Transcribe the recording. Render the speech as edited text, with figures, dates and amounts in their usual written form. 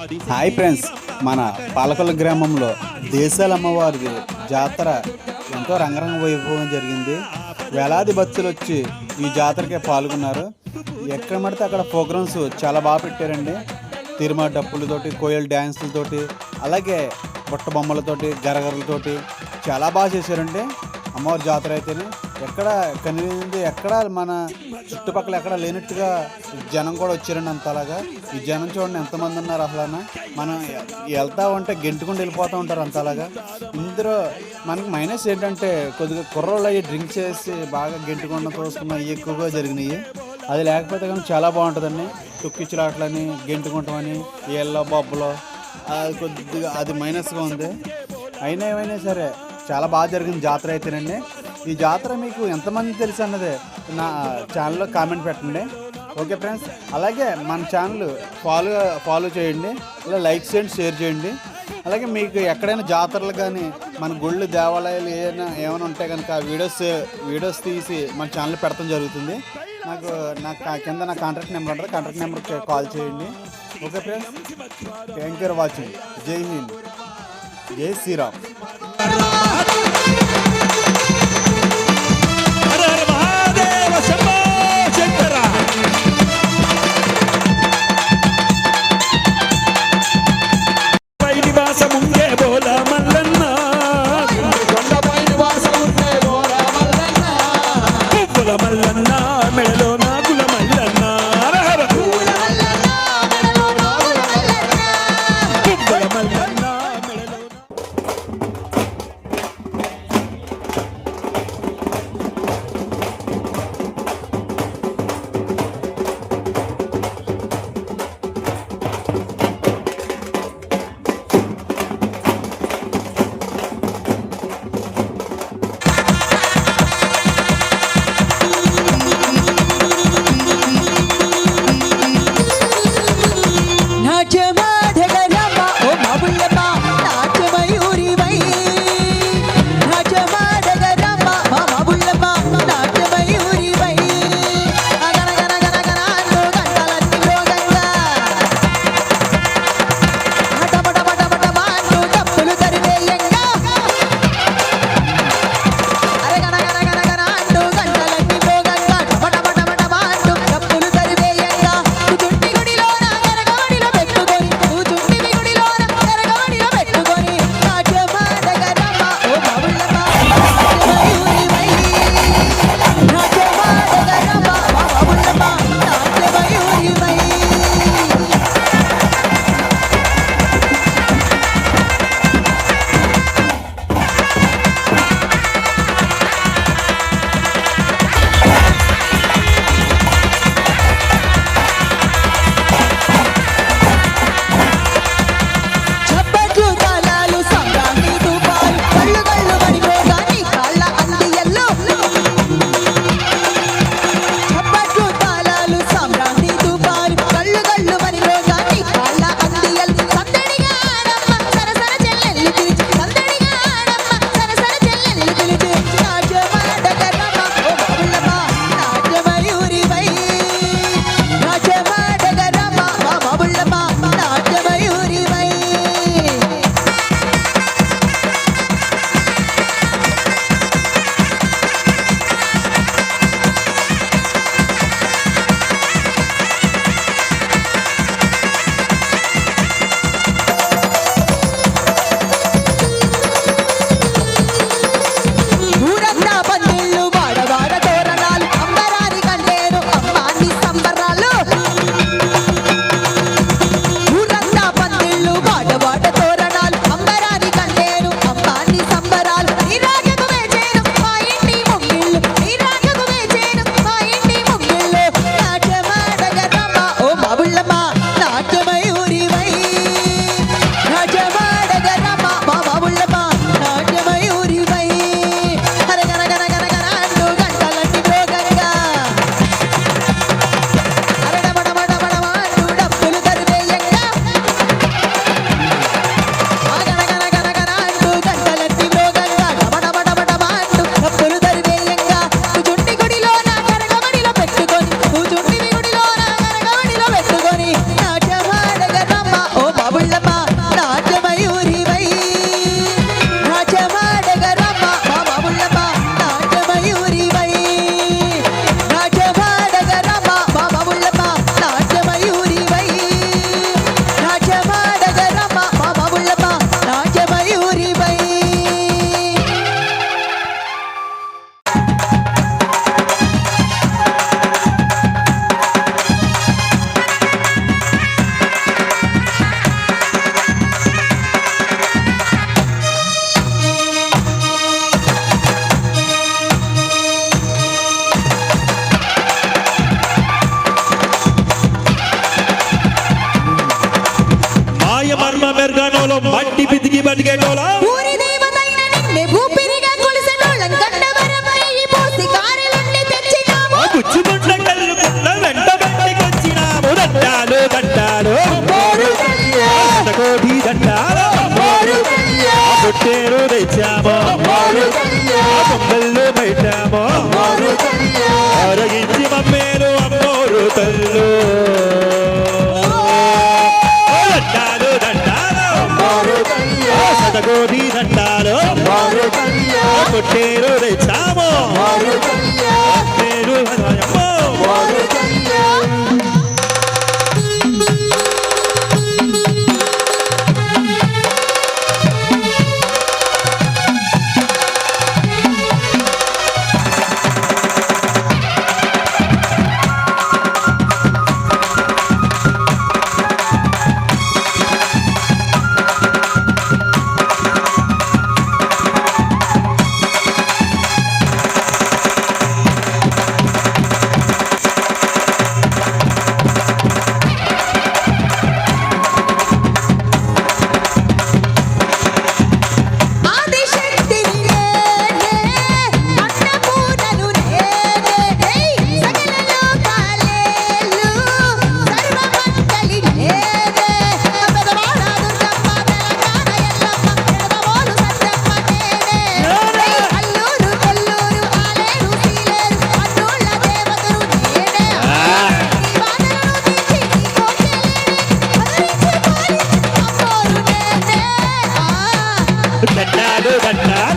Hi friends, మన పాలకొల్లు గ్రామంలో దేశాల అమ్మవారిది జాతర ఎంతో రంగరంగ వైభవం జరిగింది. వేలాది భక్తులు వచ్చి ఈ జాతరకే పాల్గొన్నారు. ఎక్కడ పడితే అక్కడ ప్రోగ్రామ్స్ చాలా బాగా పెట్టారండి. తిరుమల డప్పులతోటి, కోయల్ డ్యాన్సులతోటి, అలాగే బుట్ట బొమ్మలతోటి, గరగరలతోటి చాలా బాగా చేశారండి. అమ్మవారి జాతర అయితేనే ఎక్కడ కనిపించింది, ఎక్కడ మన చుట్టుపక్కల ఎక్కడ లేనట్టుగా జనం కూడా వచ్చారండి. అంతలాగా ఈ జనం చూడండి ఎంతమంది ఉన్నారు. అసలు మనం వెళ్తా ఉంటే గెంటుకుంటూ వెళ్ళిపోతూ ఉంటారు అంతలాగా. ఇందులో మనకి మైనస్ ఏంటంటే కొద్దిగా కుర్రోళ్ళు అయ్యి డ్రింక్ చేసి బాగా గెంటుకుండా తోసుకున్న ఎక్కువగా జరిగినాయి. అది లేకపోతే కానీ చాలా బాగుంటుందండి. తొక్కిచ్చులాట్లని, గెంటుకుంటామని, ఏళ్ళ బొబ్బలో అది కొద్దిగా అది మైనస్గా ఉంది. అయినా ఏమైనా సరే చాలా బాగా జరిగింది జాతర అయితేనండి. ఈ జాతర మీకు ఎంతమంది తెలుసు అన్నది నా ఛానల్లో కామెంట్ పెట్టండి. ఓకే ఫ్రెండ్స్, అలాగే మన ఛానల్ ఫాలో చేయండి, అలా లైక్ చేయండి, షేర్ చేయండి. అలాగే మీకు ఎక్కడైనా జాతరలు కానీ మన గుళ్ళు, దేవాలయాలు ఏమైనా ఉంటే కనుక వీడియోస్ తీసి మన ఛానల్ పెడతాం జరుగుతుంది. నాకు కింద నా కాంటాక్ట్ నెంబర్ ఉంటుంది, కాంటాక్ట్ నెంబర్కి కాల్ చేయండి. Okay friends, thank you for watching. జై హింద్, జై శ్రీరామ్. మర్మ మెర్గనోలో మట్టి పితికి బతికేటోలో ఊరి దేవతైన నిన్నే భూపిరిగా కొలిసెనోళ్ళం గండవరం నెయ్యి పోసి కారెలుండి తెచ్చినాము గుచ్చుకుంట కల్లుకున్న వెంట బట్టికొచ్చినాము దండాలు దండాలు కోటి దండాలు పుట్టేరు తెచ్చాము బొమ్మల్లో పెట్టాము అరగించి మమ్మేలు అమ్మోరు తల్లు దండాలు దండాలు శతకోటి దండాలు పుట్టేరు తెచ్చాము పేరు అమ్మో దండాలు దండాలు